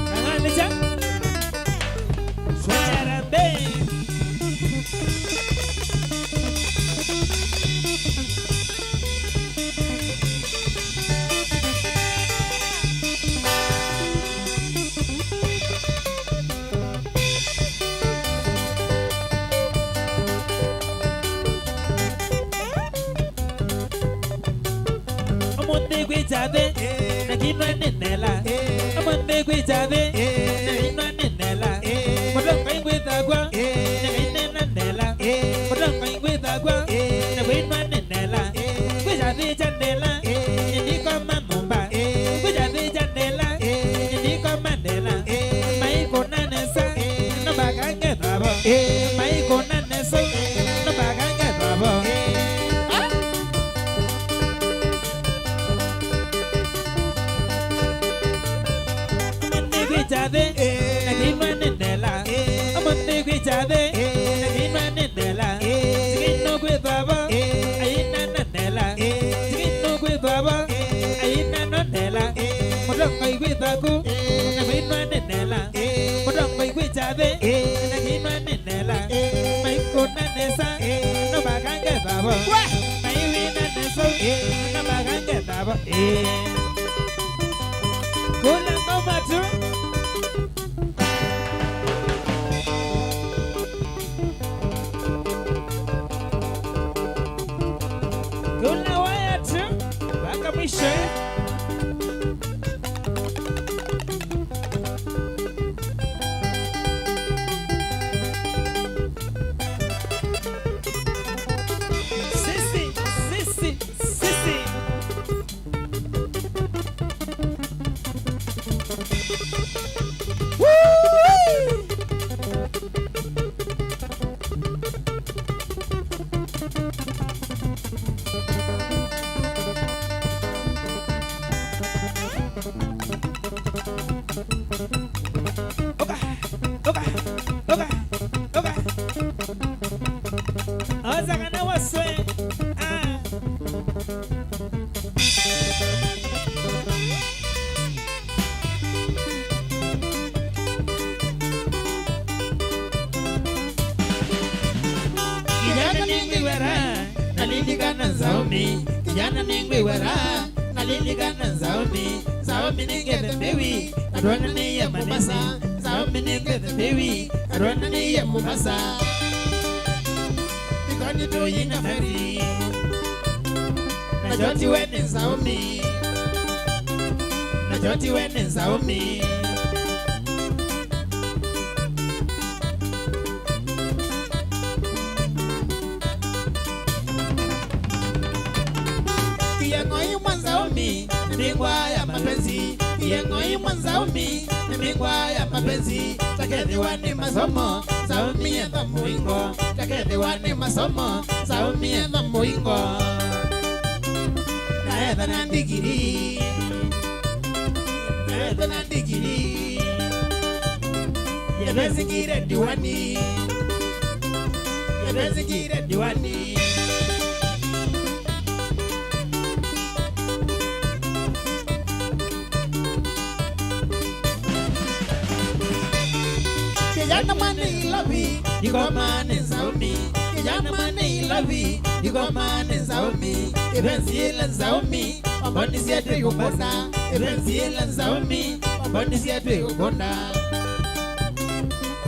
kanganisha Arambe Amonde gwijabe na kinwa nenela Amonde gwijabe na kinwa nenela Modonga ingwithagwa na kinena nela Modonga ingwithagwa na kinwa nenela Gwijabe janela ndiko mamumba Gwijabe janela ndiko mandela Maiko nanesa no bagange babo Maiko nanesa no bagange babo Gwijabe na kinwa nenela Amonde gwijabe na kinwa nenela Sikino gwithaba ayina nanela Sikino gwithaba ayina nanela Modonga igwithaku na kinwa nenela Modonga igwijabe na kinwa nenela Maiko nanesa no bagange babo Maiwi nanesa no bagange babo Kula ngoma tu Kula waya tu mpaka mwisho Sisi Ozagana waswe Kijana ningwi wera nalindikana zaumi Kijana ningwi wera nalindikana zaumi Zaumi ningebe mbewi Adwana niye Mombasa Zaumi ningebe mbewi Adwana niye Mombasa Nikoni toyina feri Najoti wene zaumi Najoti wene zaumi Yengoi mwanzaumi Nimigwa ya mapenzi Yengoi mwanzaumi Nimigwa ya mapenzi Takedhiwa ni masomo Zaumi ya dhamuingo Takedhiwa ni masomo Zaumi ya dhamuingo Naedha na digiri Naedha na digiri yamezingire diwani, yamezingire diwani. Kijana mane ilavi, digomane zaumi. Kijana mane ilavi, digomane zaumi. Ebenziela zaumi, amboni siete yubona. Ebenziela zaumi, amboni siete yubona.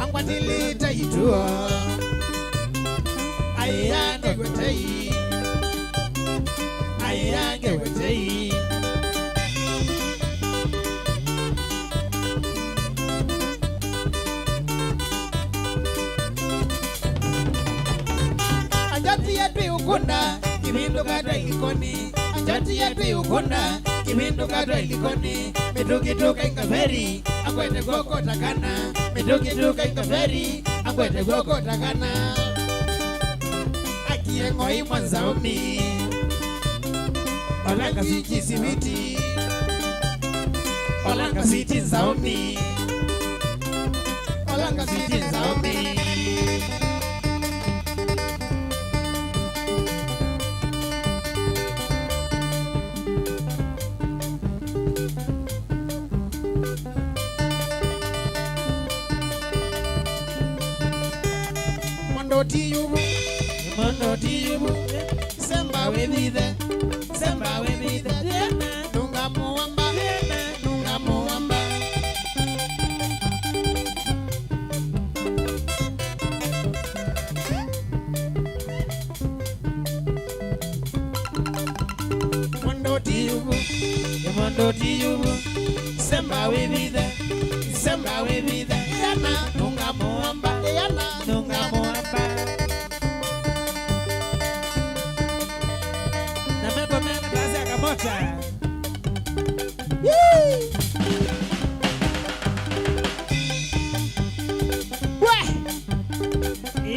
Angwatili taitua, ayane wetei, ayane wetei. Anjati yetu ukunda, kimindu kadwa ilikoni. Anjati yetu ukunda, kimindu kadwa ilikoni. Medukituka ingaferi, angwete goko takana. Medukituka ingaferi, angwete goko takana. Akie ngoi mwanzaumi, olanga siti simiti, olanga siti zaumi, olanga siti zaumi. Mondo tiyubu, semba we bide, nunga muamba, nunga muamba. Mondo tiyubu, semba we bide, nunga muamba, nunga muamba.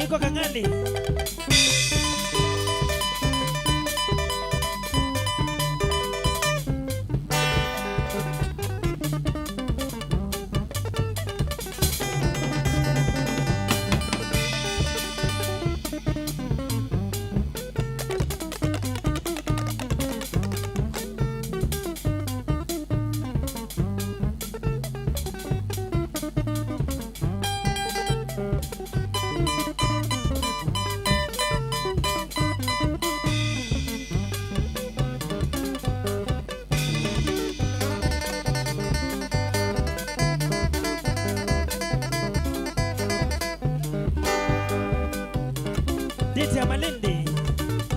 Iko kangali. Diti ya Malindi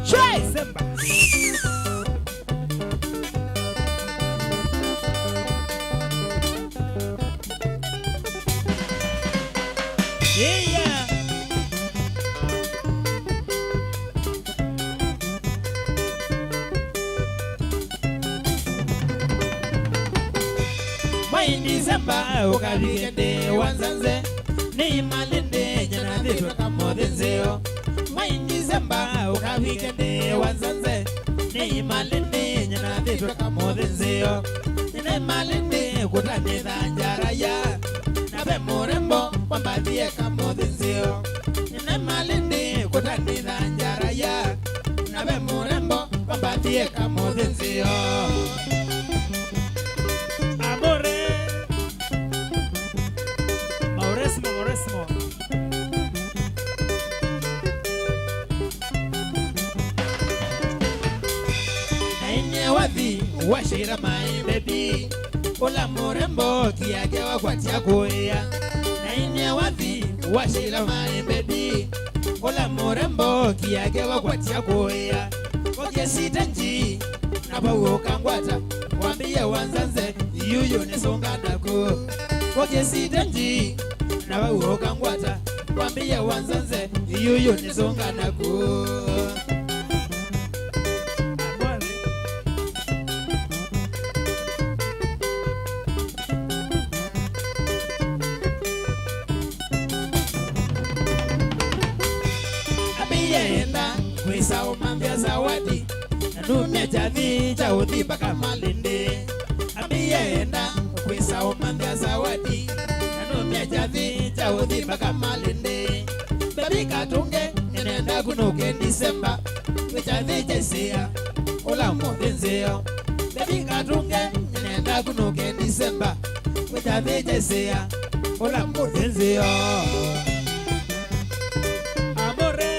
Shai Semba Yeah Maindi Semba ukabigende wanzanze Ni Malindi nyana dhitwa kamodenzeo Maindi Semba ukabigende wanzanze Ni Malindi nyana dhitwa kamodenzeo Ni Malindi kutanitha njaraya Nabe murembo wambadhie kamodenzeo Ni Malindi kutanitha njaraya Nabe murembo wambadhie kamodenzeo Mauresmo Nainye wathi washira my baby Ola murembo kiage wakwatia kuya Nainye wathi washira my baby Ola murembo kiage wakwatia kuya Koke sitanji Nabawoka ngwata Wambie wanzanze Yuyu nisonga nako Koke sitanji Nabawoka ngwata Wambie wanzanze Yuyu nisonga nako Abiyeenda Kwisa umambia zawadi Nanumia jathi Chauthi baka Malindi Abiyeenda Kwisa umambia zawadi Nanumia jathi wacha udhimba kama linde. Baby katunge nenda kunuke December wecha vejesia ola modenzeo. Baby katunge nenda kunuke December wecha vejesia ola modenzeo. Amore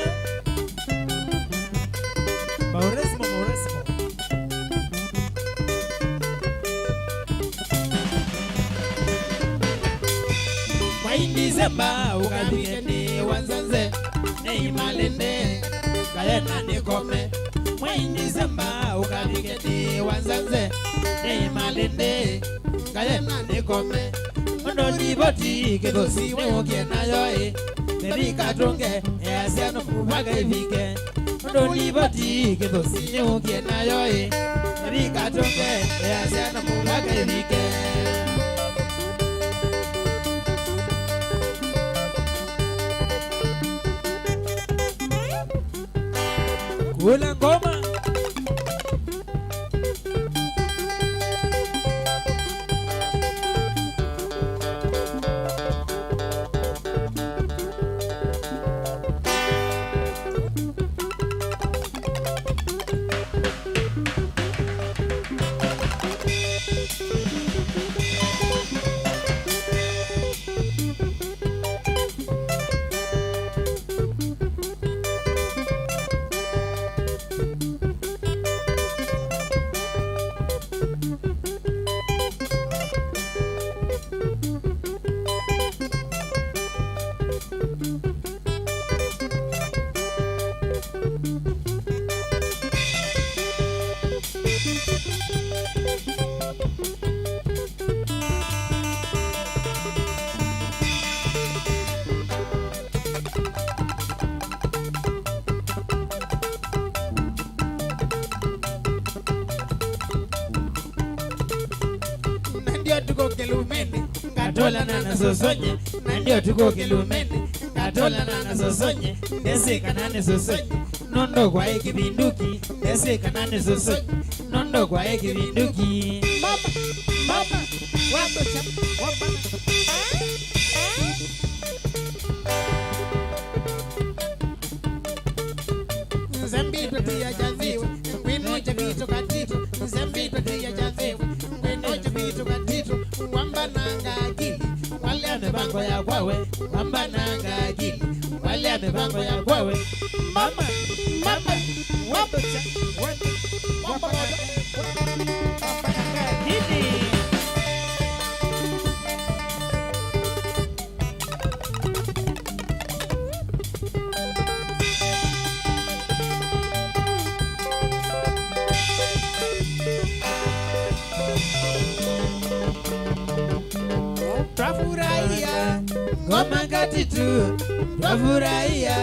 Mauresmo in December ukabigeni wanzanze nei malende kayena nikome. In December ukabigeni wanzanze nei malende kayena nikome. Ondo liboti kedosi we okiena yoe baby katunge yasiano kubaga ivike. Ondo liboti kedosi we okiena yoe baby katunge yasiano kubaga ivike. Kula ngoma tuko kilumeni ngatola na sosonye. Ndio tuko kilumeni ngatola na sosonye. Deseka nane sosonye nondo kwa ekibinduki. Deseka nane sosonye nondo kwa ekibinduki. Mama wapo chap wapa Zambi tutia jaziwe wino jabito katito. Zambi tutia jaziwe wino jabito katito. Wamba nanga akili wale amebango ya kwawe. Wamba nanga akili wale amebango ya kwawe. Mama wapo cha wamba nanga akili. Twafurahia ngoma katitu, twafurahia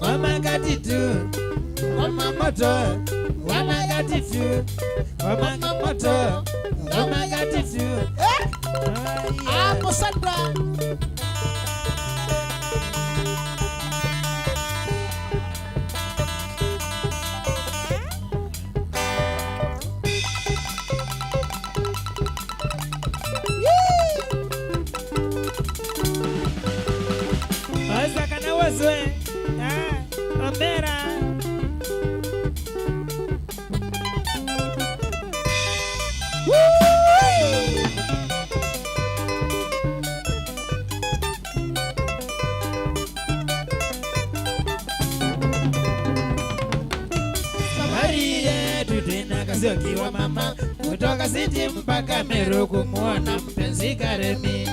ngoma katitu. Ngoma moto ngoma katitu, ngoma moto ngoma katitu. Hapo sasa Wazwe, Omera. Safari yetu tena kasio kiwa mama, kutoka City mpaka Meru kumuona mpenzi Karemi.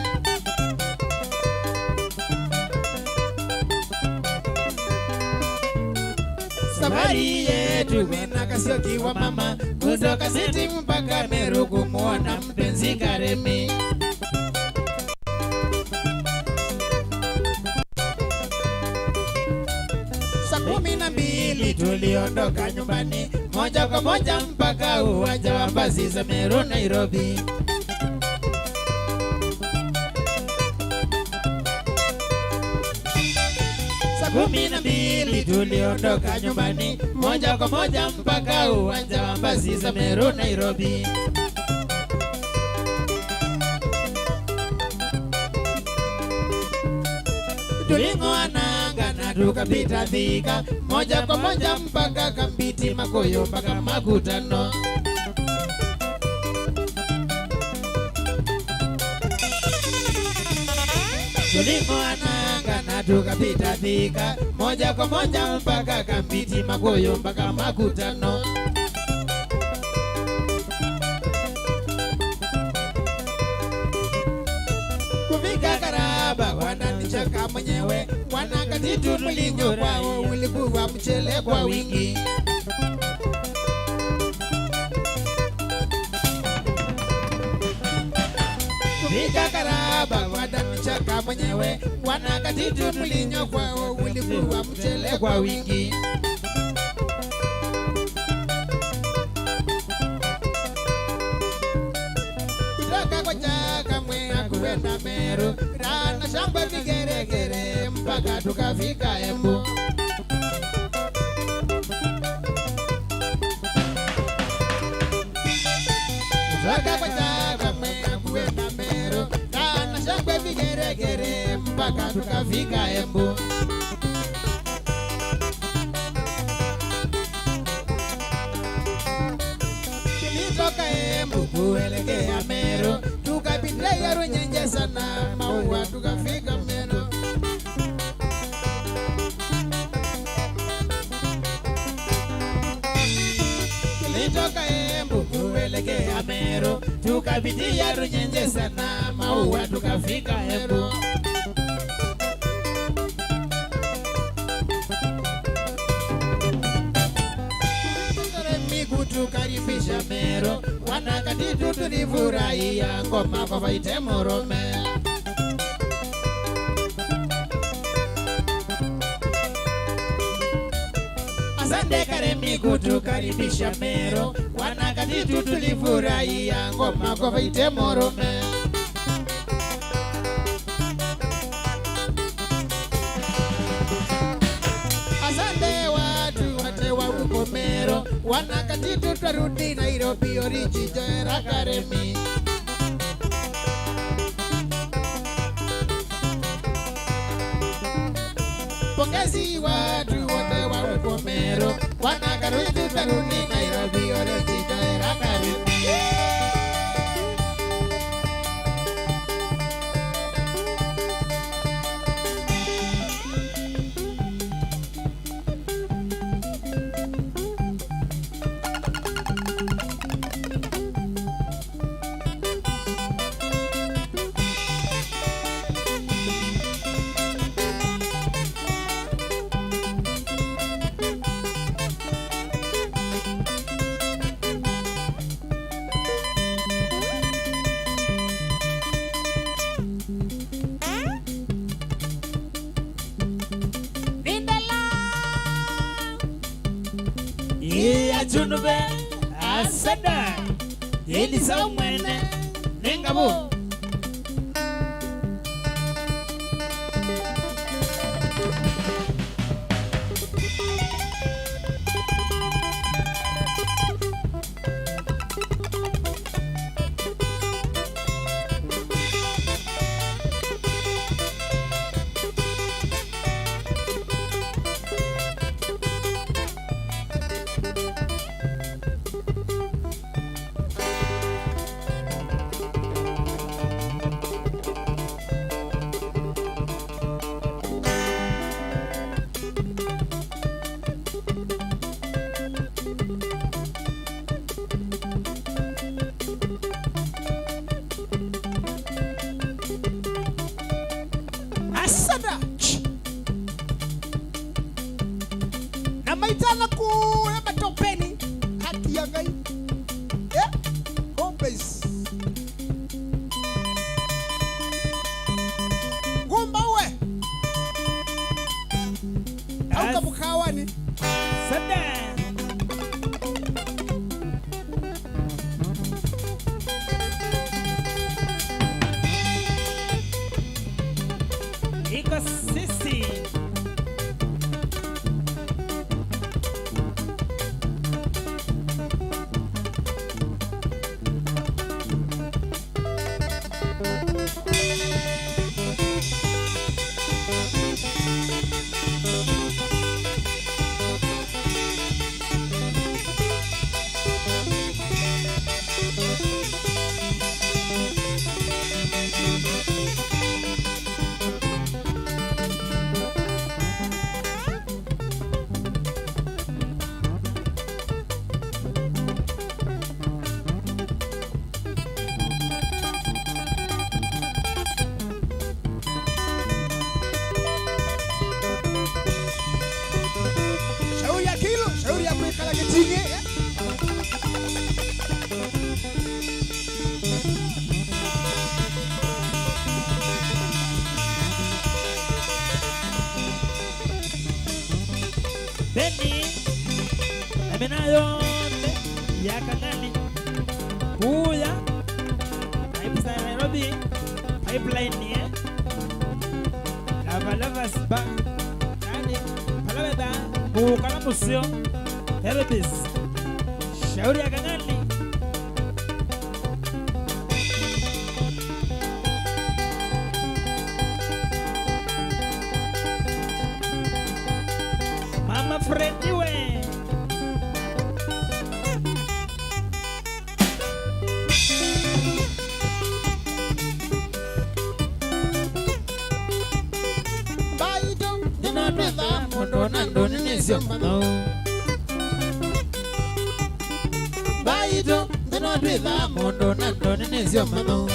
Safari yetu wena kasio kiwa mama, kutoka City mpaka Meru kumuona mpenzi Karemi. Saa 12 tuliondoka nyumbani, moja kwa moja mpaka uwanja wa basi za Meru Nairobi. Saa 12 tuliondoka nyumbani, moja kwa moja mpaka uwanja wa basi za Meru Nairobi. tuling'oananga na tukapita Thika, moja kwa moja mpaka Kambiti, Makoyo mpaka Makutano. Tuling'oananga na tukapita Thika, moja kwa moja mpaka Kambiti, Makoyo mpaka Makutano. Kufika Karaba wananichaka mwenyewe, wanakatitu mlinyo kwao ulikuwa mchele kwa wingi. Kufika Karaba wananichaka mwenyewe, wanakatitu mlinyo kwao ulikuwa mchele kwa wingi. Kutoka kwa Chaka Mwea kuenda Meru, Rana shamba vigeregere mpaka tukafika Embu. Kutoka kwa Chaka Mwea kuenda Meru, Rana shamba vigeregere mpaka tukafika Embu. Tulitoka Embu kuelekea Meru, tukapitia Runyenje sana Maua tukafika Meru. Tulitoka Embu kuelekea Meru, tukapitia Runyenje sana Maua tukafika Embu. Tukaribisha Meru, wanakatitu tulifurahia ngoma kwa Faite Murume. Asante Karemiku tukaribisha Meru, wanakatitu tulifurahia ngoma kwa Faite Murume. Asante watu wote wa huko Meru, wanakatitu twarudi Nairobi orijijoera Karemi. Pongezi watu wote wa huko Meru, wanakatitu twarudi Nairobi orijijoera Karemi. Junube asada Elisa mwene nengabo asada na maitana ku matopeni haki ya ngai hombes gumba we au kabukawani sada iko sisi Amina yote ya Kang'ani kuya pipeline Nairobi pipeline lava spa yani palabeda kukala musio Herodis shauri ya Kang'ani Mama Freddy we Nando ninesio mano Baito Dino dwitha mondo nando ninesio mano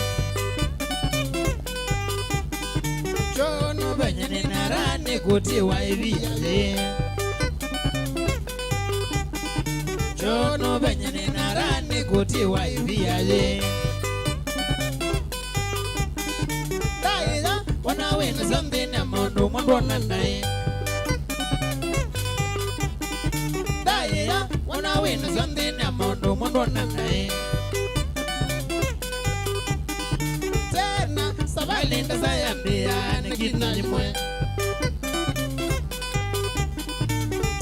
Chono benyane narani kuti waiviaje Chono benyane narani kuti waiviaje Daida wana wena something ya mondo mondo nanai Wana wina something ya mondo nanai Tena sabalinda sayambia nikina jimwe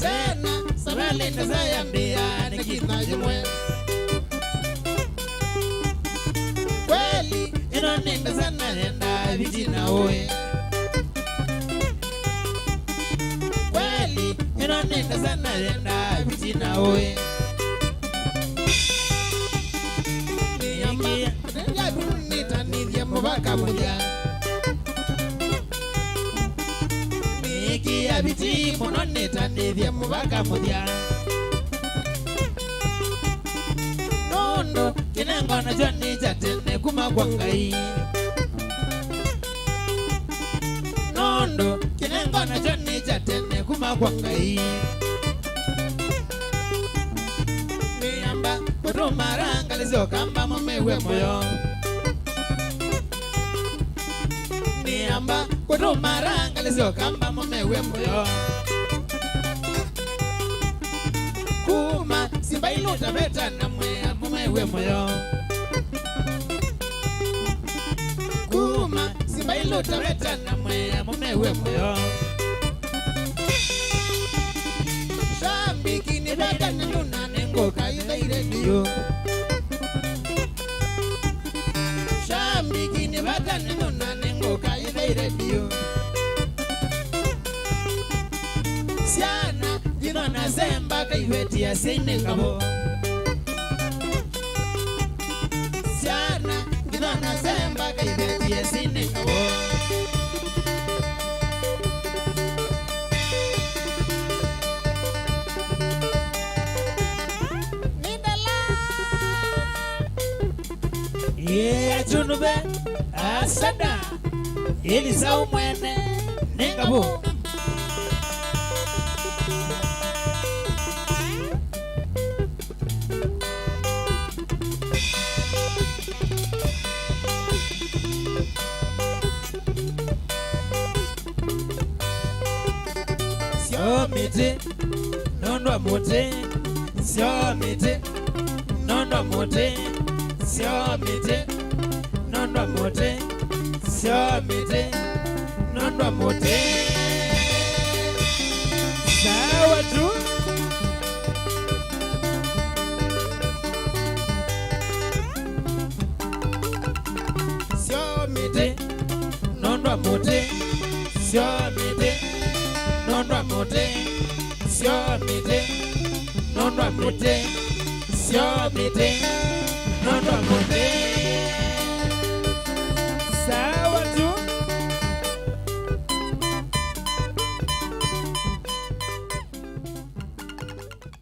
Tena sabalinda sayambia nikina jimwe Kweli inaninda sana nenda vijina oe Kweli inaninda sana nenda vijina oe Mubaka mudia Miki ya biti mononeta nivya mubaka mudia Nondo kinengo na joni jatene kumagwangai Nondo kinengo na joni jatene kumagwangai Miamba kutumaranga lizo kamba mumewe moyo Niamba kutumaranga lizo kamba mumewe moyo Kuma simba iluta beta na mwea mumewe moyo Kuma simba iluta beta na mwea mumewe moyo Shambiki ni beta na luna nengo kaida iredio Shambiki ni beta na luna nengo kaida iredio Siana jino na zemba kaiveti ya sene kabo Siana jino na zemba kaiveti ya sene kabo Chunube asada Elisa umwene Nengabo Sio mite Nondo mote Sio mite Nondo mote Sio mite Nondo mote Sio mite Nondo mote Sawa tu Sio mite Nondo mote Sio mite Nondo mote Sio mite Nondo mote Sio mite